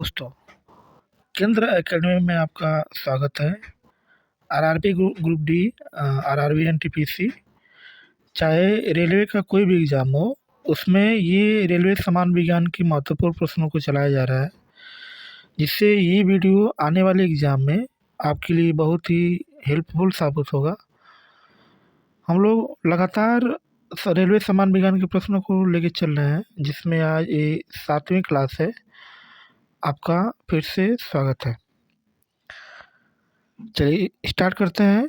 दोस्तों, केंद्र एकेडमी में आपका स्वागत है। RRB group D, RRB NTPC, चाहे रेलवे का कोई भी एग्ज़ाम हो, उसमें ये रेलवे समान विज्ञान की महत्वपूर्ण प्रश्नों को चलाया जा रहा है, जिससे ये वीडियो आने वाले एग्ज़ाम में आपके लिए बहुत ही हेल्पफुल साबित होगा। हम लोग लगातार रेलवे समान विज्ञान के प्रश्नों को लेके चल रहे हैं, जिसमें आज ये 7वीं क्लास है। आपका फिर से स्वागत है। चलिए स्टार्ट करते हैं।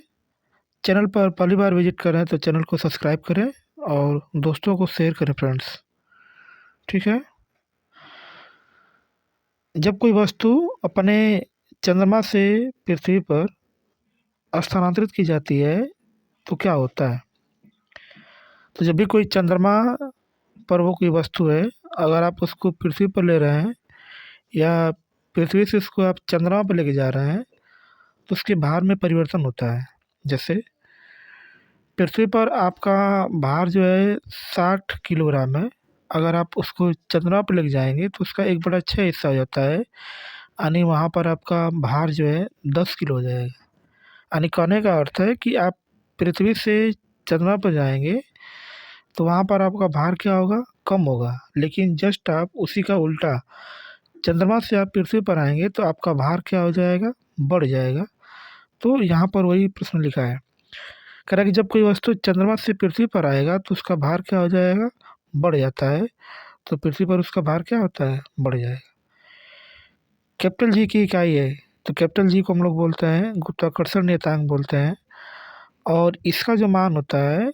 चैनल पर पहली बार विजिट कर रहे हैं तो चैनल को सब्सक्राइब करें और दोस्तों को शेयर करें फ्रेंड्स, ठीक है। जब कोई वस्तु अपने चंद्रमा से पृथ्वी पर स्थानांतरित की जाती है तो क्या होता है? तो जब भी कोई चंद्रमा पर वो कोई वस्तु है, अगर आप उसको पृथ्वी पर ले रहे हैं या पृथ्वी से उसको आप चंद्रमा पर लेके जा रहे हैं, तो उसके भार में परिवर्तन होता है। जैसे पृथ्वी पर आपका भार जो है 60 किलोग्राम है, अगर आप उसको चंद्रमा पर लेके जाएँगे तो उसका 1/6 हिस्सा हो जाता है, यानी वहाँ पर आपका भार जो है 10 किलो हो जाएगा। यानी कहने का अर्थ है कि आप पृथ्वी से चंद्रमा पर जाएँगे तो वहाँ पर आपका भार क्या होगा? कम होगा। लेकिन जस्ट आप उसी का उल्टा चंद्रमा से आप पृथ्वी पर आएँगे तो आपका भार क्या हो जाएगा? बढ़ जाएगा। तो यहाँ पर वही प्रश्न लिखा है। कह रहा है कि जब कोई वस्तु चंद्रमा से पृथ्वी पर आएगा तो उसका भार क्या हो जाएगा? बढ़ जाता है। तो पृथ्वी पर उसका भार क्या होता है? बढ़ जाएगा। कैपिटल जी की इकाई है, तो कैपिटल जी को हम लोग बोलते हैं गुरुत्वाकर्षण नियतांक बोलते हैं, और इसका जो मान होता है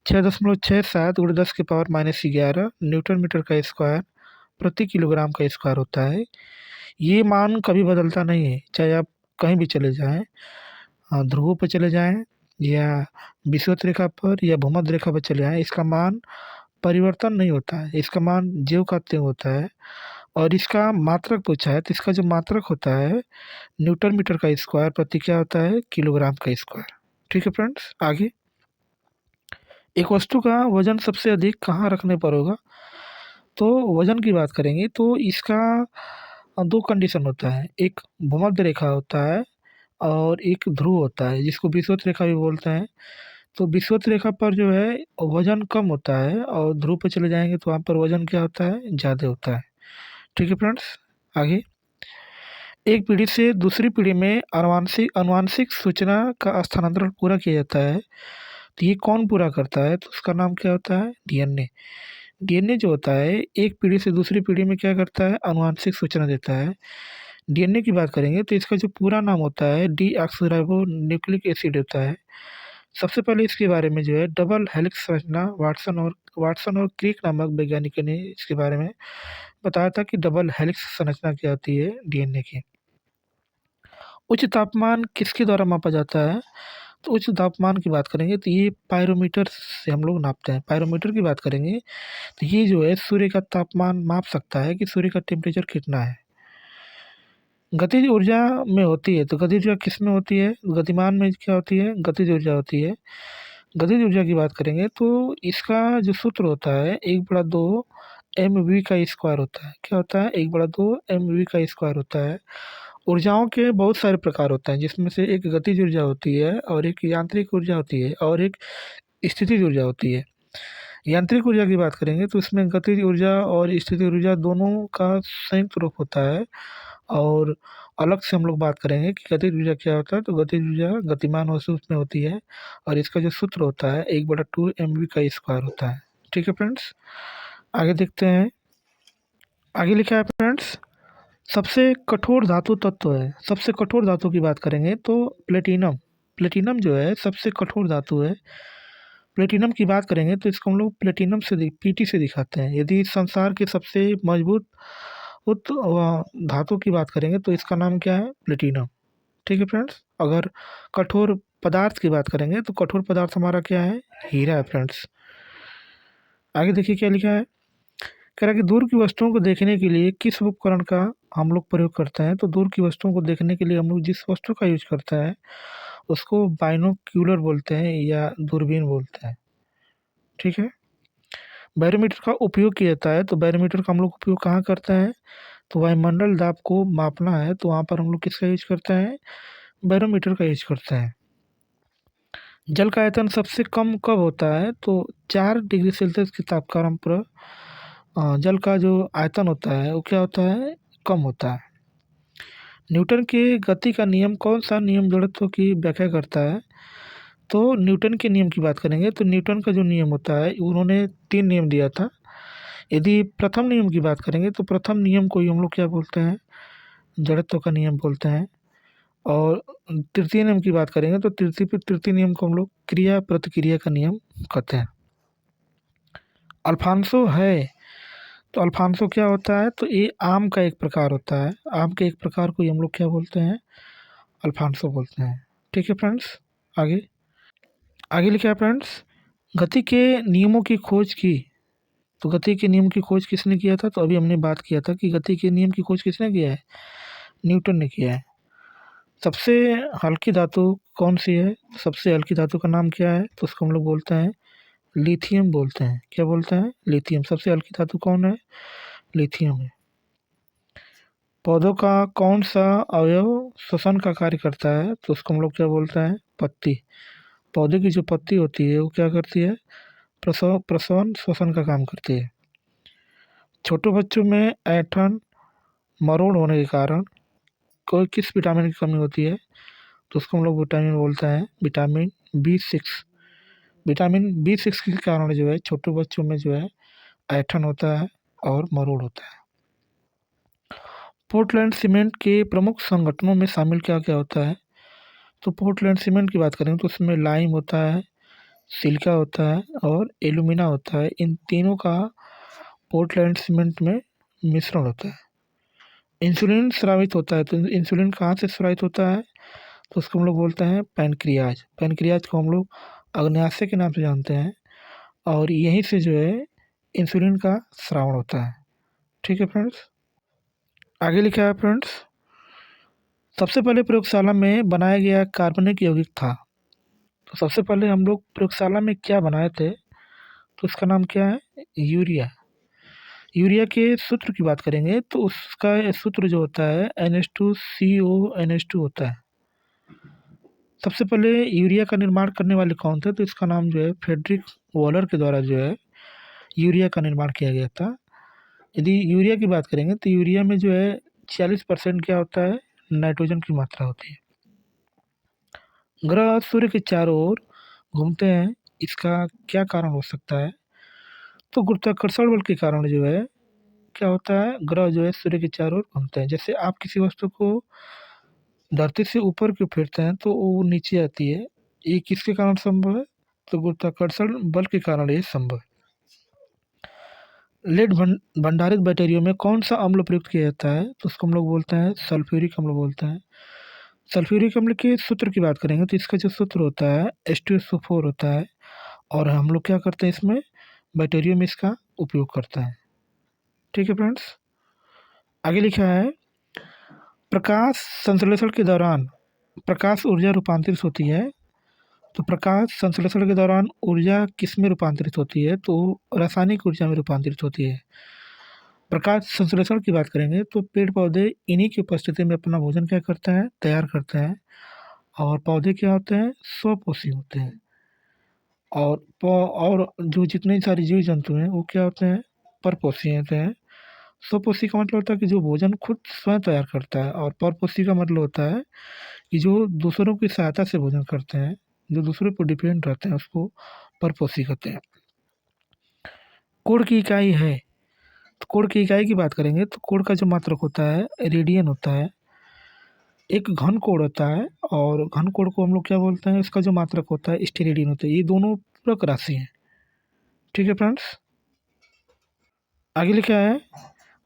6.67 × 10⁻⁻11 न्यूटन मीटर का स्क्वायर प्रति किलोग्राम का स्क्वायर होता है। ये मान कभी बदलता नहीं है, चाहे आप कहीं भी चले जाएँ, ध्रुवों पर चले जाएँ या विषुवत रेखा पर या भूमध्य रेखा पर चले आएँ, इसका मान परिवर्तन नहीं होता है। इसका मान ज्यों का त्यों होता है। और इसका मात्रक पूछा है तो इसका जो मात्रक होता है न्यूटन मीटर का स्क्वायर प्रति क्या होता है? किलोग्राम का स्क्वायर। ठीक है फ्रेंड्स, आगे एक वस्तु का वजन सबसे अधिक कहाँ रखने पर होगा? तो वजन की बात करेंगे तो इसका 2 कंडीशन होता है, एक भूमध्य रेखा होता है और एक ध्रुव होता है, जिसको विषुवत रेखा भी बोलते हैं। तो विषुवत रेखा पर जो है वजन कम होता है और ध्रुव पे चले जाएँगे तो वहाँ पर वजन क्या होता है? ज़्यादा होता है। ठीक है फ्रेंड्स, आगे एक पीढ़ी से दूसरी पीढ़ी में आनुवांशिक सूचना का स्थानांतरण पूरा किया जाता है, तो ये कौन पूरा करता है? तो उसका नाम क्या होता है? डीएनए। डीएनए जो होता है एक पीढ़ी से दूसरी पीढ़ी में क्या करता है? आनुवांशिक सूचना देता है। डीएनए की बात करेंगे तो इसका जो पूरा नाम होता है डीऑक्सीराइबो न्यूक्लिक एसिड होता है। सबसे पहले इसके बारे में जो है डबल हेलिक्स संरचना वाटसन और क्रिक नामक वैज्ञानिकों ने इसके बारे में बताया था कि डबल हेलिक्स संरचना क्या होती है डीएनए की। उच्च तापमान किसके द्वारा मापा जाता है? तो उच्च तापमान की बात करेंगे तो ये पायरोमीटर से हम लोग नापते हैं। पायरोमीटर की बात करेंगे तो ये जो है सूर्य का तापमान माप सकता है कि सूर्य का टेम्परेचर कितना है। गतिज ऊर्जा में होती है, तो गतिज ऊर्जा किस में होती है? गतिमान में क्या होती है? गतिज ऊर्जा होती है। गतिज ऊर्जा की बात करेंगे तो इसका जो सूत्र होता है 1/2 mv का स्क्वायर होता है। क्या होता है? 1/2 mv का स्क्वायर होता है। ऊर्जाओं के बहुत सारे प्रकार होते हैं, जिसमें से एक गतिज ऊर्जा होती है और एक यांत्रिक ऊर्जा होती है और एक स्थितिज ऊर्जा होती है। यांत्रिक ऊर्जा की बात करेंगे तो इसमें गतिज ऊर्जा और स्थितिज ऊर्जा दोनों का संयुक्त रूप होता है। और अलग से हम लोग बात करेंगे कि गतिज ऊर्जा क्या होता है, तो गतिज ऊर्जा गतिमान वस्तु में होती है और इसका जो सूत्र होता है 1/2 mv का स्क्वायर होता है। ठीक है फ्रेंड्स, आगे देखते हैं। आगे लिखा है फ्रेंड्स, सबसे कठोर धातु तत्व है। सबसे कठोर धातु की बात करेंगे तो प्लेटिनम। प्लेटिनम जो है सबसे कठोर धातु है। प्लेटिनम की बात करेंगे तो इसको हम लोग प्लेटिनम से पीटी से दिखाते हैं। यदि संसार के सबसे मजबूत धातु की बात करेंगे तो इसका नाम क्या है? प्लेटिनम। ठीक है फ्रेंड्स, अगर कठोर पदार्थ की बात करेंगे तो कठोर पदार्थ हमारा क्या है? हीरा है फ्रेंड्स। आगे देखिए क्या लिखा है। कह रहा है कि दूर की वस्तुओं को देखने के लिए किस उपकरण का हम लोग प्रयोग करते हैं? तो दूर की वस्तुओं को देखने के लिए हम लोग जिस वस्तु का यूज करते हैं उसको बाइनोक्यूलर बोलते हैं या दूरबीन बोलते हैं। ठीक है, बैरोमीटर का उपयोग किया जाता है, तो बैरोमीटर का हम लोग उपयोग कहाँ करते हैं? तो वायुमंडल दाब को मापना है तो वहाँ पर हम लोग किसका यूज करते हैं? बैरोमीटर का यूज करते हैं। जल का आयतन सबसे कम कब होता है? तो 4 डिग्री सेल्सियस के तापक्रम पर जल का जो आयतन होता है वो क्या होता है? कम होता है। न्यूटन के गति का नियम कौन सा नियम जड़त्व की व्याख्या करता है? तो न्यूटन के नियम की बात करेंगे तो न्यूटन का जो नियम होता है उन्होंने 3 नियम दिया था। यदि प्रथम नियम की बात करेंगे तो प्रथम नियम को ही हम लोग क्या बोलते हैं? जड़त्व का नियम बोलते हैं। और तृतीय नियम की बात करेंगे तो तृतीय नियम को हम लोग क्रिया प्रतिक्रिया का नियम कहते हैं। अल्फांसो है, तो अल्फांसो क्या होता है? तो ये आम का एक प्रकार होता है। आम के एक प्रकार को ही हम लोग क्या बोलते हैं? अल्फांसो बोलते हैं। ठीक है फ्रेंड्स, आगे आगे लिखा है फ्रेंड्स, गति के नियमों की खोज की। तो गति के नियम की खोज किसने किया था? तो अभी हमने बात किया था कि गति के नियम की खोज किसने किया है? न्यूटन ने किया है। सबसे हल्की धातु कौन सी है? सबसे हल्की धातु का नाम क्या है? तो उसको हम लोग बोलते हैं लिथियम बोलते हैं। क्या बोलते हैं? लिथियम। सबसे हल्की धातु कौन है? लिथियम है। पौधों का कौन सा अवयव श्वसन का कार्य करता है? तो उसको हम लोग क्या बोलते हैं? पत्ती। पौधे की जो पत्ती होती है वो क्या करती है? प्रसवन श्वसन का काम करती है। छोटे बच्चों में ऐंठन मरोड़ होने के कारण कोई किस विटामिन की कमी होती है? तो उसको हम लोग विटामिन बोलते हैं विटामिन B6। विटामिन B6 के कारण जो है छोटे बच्चों में जो है ऐंठन होता है और मरोड़ होता है। पोर्टलैंड सीमेंट के प्रमुख संगठनों में शामिल क्या क्या होता है? तो पोर्टलैंड सीमेंट की बात करें तो उसमें लाइम होता है, सिलिका होता है और एल्यूमिना होता है। इन तीनों का पोर्टलैंड सीमेंट में मिश्रण होता है। इंसुलिन स्रावित होता है, तो इंसुलिन कहाँ से स्रावित होता है? तो उसको हम लोग बोलते हैं पैनक्रियाज। पैनक्रियाज को हम लोग अग्न्याशय के नाम से जानते हैं और यहीं से जो है इंसुलिन का स्रावण होता है। ठीक है फ्रेंड्स, आगे लिखा है फ्रेंड्स, सबसे पहले प्रयोगशाला में बनाया गया कार्बनिक यौगिक था। तो सबसे पहले हम लोग प्रयोगशाला में क्या बनाए थे? तो उसका नाम क्या है? यूरिया। यूरिया के सूत्र की बात करेंगे तो उसका सूत्र जो होता है NH2CONH2 होता है। सबसे पहले यूरिया का निर्माण करने वाले कौन थे? तो इसका नाम जो है फ्रेडरिक वॉलर के द्वारा जो है यूरिया का निर्माण किया गया था। यदि यूरिया की बात करेंगे तो यूरिया में जो है 40% क्या होता है? नाइट्रोजन की मात्रा होती है। ग्रह सूर्य के चारों ओर घूमते हैं, इसका क्या कारण हो सकता है? तो गुरुत्वाकर्षण बल के कारण जो है क्या होता है? ग्रह जो है सूर्य के चारों ओर घूमते हैं। जैसे आप किसी वस्तु को धरती से ऊपर क्यों फेरते हैं तो वो नीचे आती है, ये किसके कारण संभव है? तो गुरुत्वाकर्षण बल के कारण ये संभव है। लेड भंडारित बैटरियों में कौन सा अम्ल प्रयुक्त किया जाता है? तो उसको हम लोग बोलते हैं सल्फ्यूरिक अम्ल बोलते हैं। सल्फ्यूरिक अम्ल के सूत्र की बात करेंगे तो इसका जो सूत्र होता है H2SO4 होता है और हम लोग क्या करते हैं इसमें बैटरियों में इसका उपयोग करते हैं। ठीक है फ्रेंड्स, आगे लिखा है, प्रकाश संश्लेषण के दौरान प्रकाश ऊर्जा रूपांतरित होती है। तो प्रकाश संश्लेषण के दौरान ऊर्जा किस में रूपांतरित होती है? तो रासायनिक ऊर्जा में रूपांतरित होती है। प्रकाश संश्लेषण की बात करेंगे तो पेड़ पौधे इन्हीं की उपस्थिति में अपना भोजन क्या करते हैं? तैयार करते हैं। और पौधे क्या होते हैं? स्वपोषी होते हैं। और जो जितने सारे जीव जंतु हैं वो क्या होते हैं? परपोषी होते हैं। स्वपोषी का मतलब होता है कि जो भोजन खुद स्वयं तैयार करता है और परपोषी का मतलब होता है कि जो दूसरों की सहायता से भोजन करते हैं, जो दूसरों पर डिपेंड रहते हैं, उसको परपोषी कहते हैं। कोण की इकाई है, तो कोण की इकाई की बात करेंगे तो कोण का जो मात्रक होता है रेडियन होता है। एक घन कोण होता है और घन कोण को हम लोग क्या बोलते हैं? इसका जो मात्रक होता है स्टेरेडियन होता है। ये दोनों पूरक राशि हैं। ठीक है फ्रेंड्स, आगे लिखा है,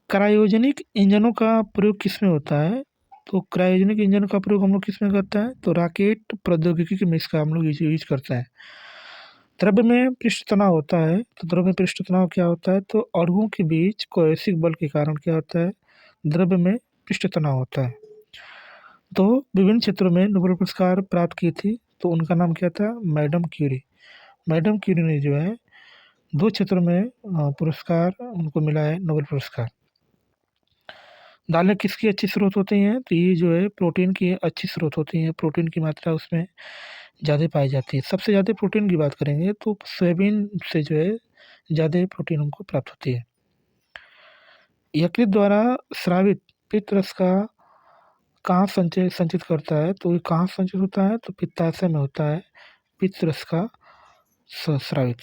क्रायोजेनिक इंजनों का प्रयोग किसमें होता है? तो क्रायोजेनिक इंजन का प्रयोग हम लोग किसमें करते हैं? तो रॉकेट प्रौद्योगिकी में इसका हम लोग यूज करते हैं। द्रव्य में पृष्ठ तनाव होता है, तो द्रव्य में पृष्ठ तनाव क्या होता है? तो अणुओं के बीच कोएसिक बल के कारण क्या होता है? द्रव्य में पृष्ठ तनाव होता है। तो विभिन्न क्षेत्रों में नोबेल पुरस्कार प्राप्त की थी, तो उनका नाम क्या था? Madam Curie. मैडम क्यूरी ने जो है 2 क्षेत्रों में पुरस्कार उनको मिला है, नोबेल पुरस्कार। दालें किसकी अच्छी स्रोत होती हैं? तो ये जो है प्रोटीन की अच्छी स्रोत होती हैं, प्रोटीन की मात्रा उसमें ज़्यादा पाई जाती है। सबसे ज़्यादा प्रोटीन की बात करेंगे तो सोयाबीन से जो है ज़्यादा प्रोटीन हमको प्राप्त होती है। यकृत द्वारा स्रावित पित्त रस का कहाँ संचित करता है? तो ये कहाँ संचित होता है? तो पित्ताशय में होता है पित्त रस का स्रावित।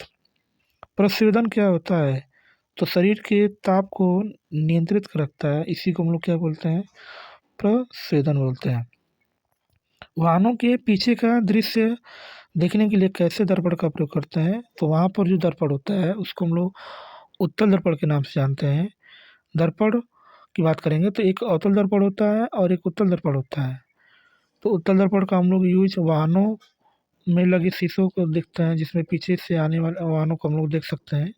प्रस्वेदन क्या होता है? तो शरीर के ताप को नियंत्रित रखता है, इसी को हम लोग क्या बोलते हैं? प्रस्वेदन बोलते हैं। वाहनों के पीछे का दृश्य देखने के लिए कैसे दर्पण का प्रयोग करते हैं? तो वहाँ पर जो दर्पण होता है उसको हम लोग उत्तल दर्पण के नाम से जानते हैं। दर्पण की बात करेंगे तो एक अवतल दर्पण होता है और एक उत्तल दर्पण होता है। तो उत्तल दर्पण का हम लोग यूज वाहनों में लगे शीशों को देखते हैं, जिसमें पीछे से आने वाले वाहनों को हम लोग देख सकते हैं।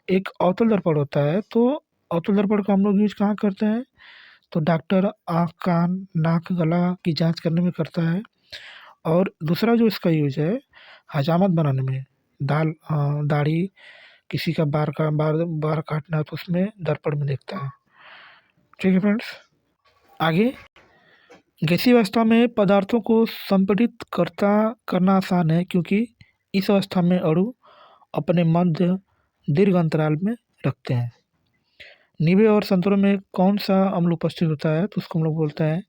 एक अवतल दर्पण होता है, तो अवतल दर्पण का हम लोग यूज कहाँ करते हैं? तो डॉक्टर आँख, कान, नाक, गला की जांच करने में करता है। और दूसरा जो इसका यूज है हजामत बनाने में, दाढ़ी किसी का बार काटना है तो उसमें दर्पण में देखता है। ठीक है फ्रेंड्स, आगे गैसीय अवस्था में पदार्थों को संपीड़ित करना आसान है, क्योंकि इस अवस्था में अणु अपने मध्य दीर्घ अंतराल में रखते हैं। निवे और संतरों में कौन सा अम्ल उपस्थित होता है? तो उसको हम लोग बोलते हैं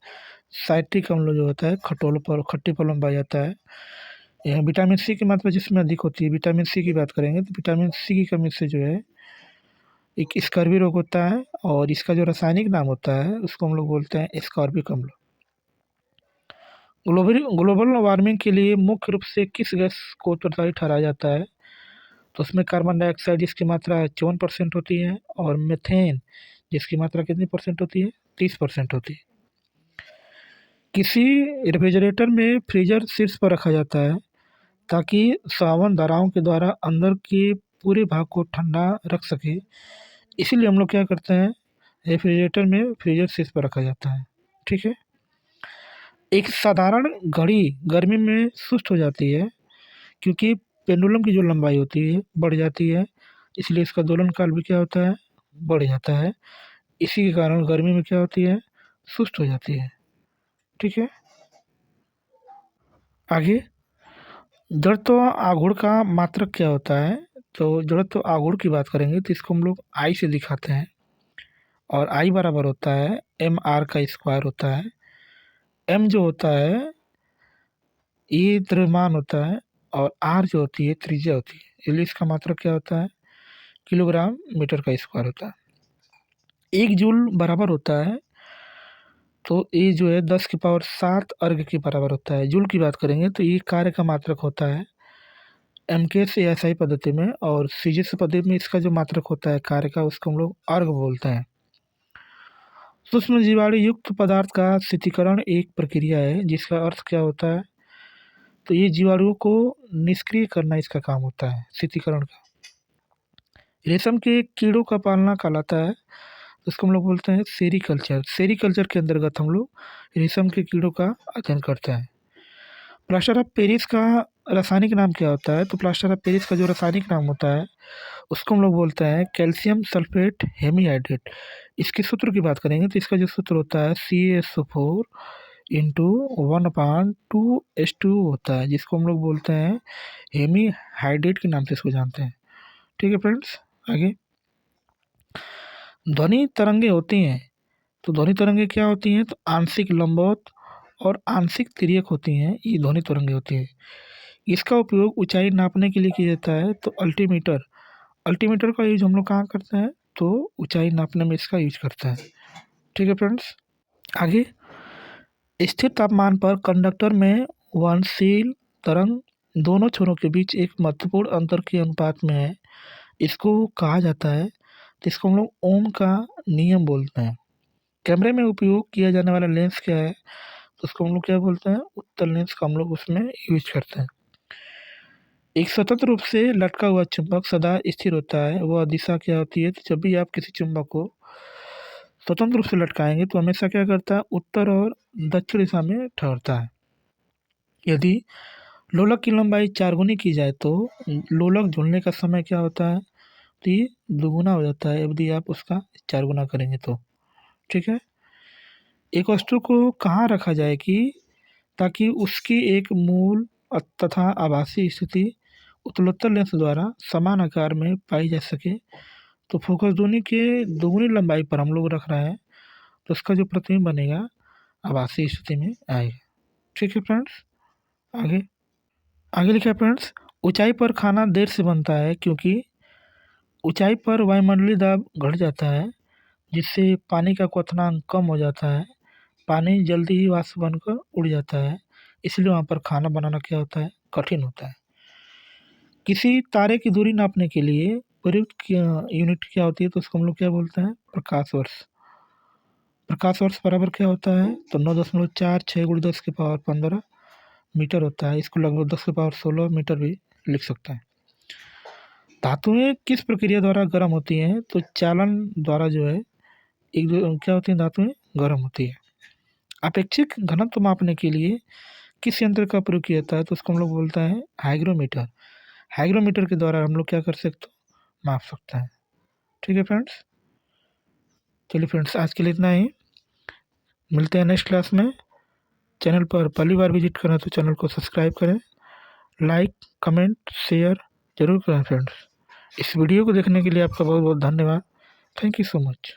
साइट्रिक अम्ल, जो होता है खट्टे फलों में पाया जाता है। यह विटामिन सी की मात्रा जिसमें अधिक होती है। विटामिन सी की बात करेंगे तो विटामिन सी की कमी से जो है एक स्कर्वी रोग होता है, और इसका जो रासायनिक नाम होता है उसको हम लोग बोलते हैं स्कॉर्बिक अम्ल। ग्लोबल वार्मिंग के लिए मुख्य रूप से किस गैस को उत्तरदायी ठहराया जाता है? तो उसमें कार्बन डाइऑक्साइड जिसकी मात्रा 54% होती है, और मीथेन जिसकी मात्रा कितनी परसेंट होती है? 30% होती है। किसी रेफ्रिजरेटर में फ्रीजर शीर्ष पर रखा जाता है ताकि सावन धाराओं के द्वारा अंदर के पूरे भाग को ठंडा रख सके। इसीलिए हम लोग क्या करते हैं, रेफ्रिजरेटर में फ्रीजर शीर्ष पर रखा जाता है। ठीक है। एक साधारण घड़ी गर्मी में सुस्त हो जाती है, क्योंकि पेंडुलम की जो लंबाई होती है बढ़ जाती है, इसलिए इसका दोलन काल भी क्या होता है? बढ़ जाता है। इसी के कारण गर्मी में क्या होती है? सुस्त हो जाती है। ठीक है। आगे जड़त्व आघूर्ण का मात्रक क्या होता है? तो जड़त्व आघूर्ण की बात करेंगे तो इसको हम लोग आई से दिखाते हैं, और आई बराबर होता है एम आर का स्क्वायर होता है। एम जो होता है ये द्रव्यमान होता है, और आर जो होती है त्रिज्या होती है, इसलिए इसका मात्रक क्या होता है? किलोग्राम मीटर का स्क्वायर होता है। 1 जूल बराबर होता है, तो ये जो है 10 की पावर 7 अर्ग के बराबर होता है। जूल की बात करेंगे तो ये कार्य का मात्रक होता है एमके से एसआई पद्धति में, और सीजीएस पद्धति में इसका जो मात्रक होता है कार्य का उसको हम लोग अर्ग बोलते हैं। सूक्ष्म जीवाणु युक्त पदार्थ का शीतलीकरण एक प्रक्रिया है, जिसका अर्थ क्या होता है? तो ये जीवाणुओं को निष्क्रिय करना इसका काम होता है, शीतलीकरण का। रेशम के कीड़ों का पालना कहलाता है, उसको हम लोग बोलते हैं सेरीकल्चर। सेरीकल्चर के अंतर्गत हम लोग रेशम के कीड़ों का अध्ययन करते हैं। प्लास्टर ऑफ पेरिस का रासायनिक नाम क्या होता है? तो प्लास्टर ऑफ पेरिस का जो रासायनिक नाम होता है उसको हम लोग बोलते हैं कैल्शियम सल्फेट हेमीहाइड्रेट। इसके सूत्र की बात करेंगे तो इसका जो सूत्र होता है CaSO4 × 1/2H2 होता है, जिसको हम लोग बोलते हैं हेमीहाइड्रेट के नाम से इसको जानते हैं। ठीक है फ्रेंड्स, आगे ध्वनि तरंगे होती हैं। तो ध्वनि तरंगे क्या होती हैं? तो आंशिक लंबवत और आंशिक तिर्यक होती हैं, ये ध्वनि तरंगे होती हैं। इसका उपयोग ऊंचाई नापने के लिए किया जाता है। तो अल्टीमीटर अल्टीमीटर का यूज हम लोग कहाँ करते हैं? तो ऊंचाई नापने में इसका यूज करते हैं। ठीक है फ्रेंड्स, आगे स्थिर तापमान पर कंडक्टर में वहनशील तरंग दोनों छोरों के बीच एक महत्वपूर्ण अंतर के अनुपात में है, इसको कहा जाता है, तो इसको हम लोग ओम का नियम बोलते हैं। कैमरे में उपयोग किया जाने वाला लेंस क्या है? तो उसको हम लोग क्या बोलते हैं? उत्तल लेंस का हम लोग उसमें यूज करते हैं। एक स्वतंत्र रूप से लटका हुआ चुंबक सदा स्थिर होता है, वह दिशा क्या होती है? तो जब भी आप किसी चुंबक को स्वतंत्र रूप से लटकाएंगे तो हमेशा क्या करता है? उत्तर और दक्षिण दिशा में ठहरता है। यदि लोलक की लंबाई 4 गुनी की जाए तो लोलक झूलने का समय क्या होता है? तो ये दुगुना हो जाता है, यदि आप उसका 4 गुना करेंगे तो। ठीक है। एक वस्तु को कहाँ रखा जाए कि ताकि उसकी एक मूल तथा आभासी स्थिति उत्तलोत्तर लेंस द्वारा समान आकार में पाई जा सके। तो फोकस दूनी के दोगुनी लंबाई पर हम लोग रख रहे हैं, तो उसका जो प्रतिबिंब बनेगा आभासी स्थिति में आएगा। ठीक है फ्रेंड्स, आगे आगे लिखा है फ्रेंड्स, ऊंचाई पर खाना देर से बनता है क्योंकि ऊंचाई पर वायुमंडलीय दाब घट जाता है, जिससे पानी का क्वथनांक कम हो जाता है। पानी जल्दी ही वाष्प बनकर उड़ जाता है, इसलिए वहाँ पर खाना बनाना क्या होता है, कठिन होता है। किसी तारे की दूरी नापने के लिए प्रयुक्त यूनिट क्या होती है, तो उसको हम लोग क्या बोलते हैं, प्रकाश वर्ष। प्रकाश वर्ष बराबर क्या होता है, तो 9.46 × 10⁻15 मीटर होता है। इसको लगभग 10⁻16 मीटर भी लिख सकते हैं। धातुएं किस प्रक्रिया द्वारा गर्म होती हैं, तो चालन द्वारा जो है क्या होती है, धातुएं गर्म होती है। अपेक्षिक घनत्व मापने के लिए किस यंत्र का प्रयोग किया जाता है, तो उसको हम लोग बोलता है हाइग्रोमीटर। हाइग्रोमीटर के द्वारा हम लोग क्या कर सकते हैं, माप सकते हैं। ठीक है फ्रेंड्स, चलिए फ्रेंड्स आज के लिए इतना ही, मिलते हैं नेक्स्ट क्लास में। चैनल पर पहली बार विजिट करें तो चैनल को सब्सक्राइब करें, लाइक कमेंट शेयर जरूर करें फ्रेंड्स। इस वीडियो को देखने के लिए आपका बहुत बहुत धन्यवाद। Thank you so much.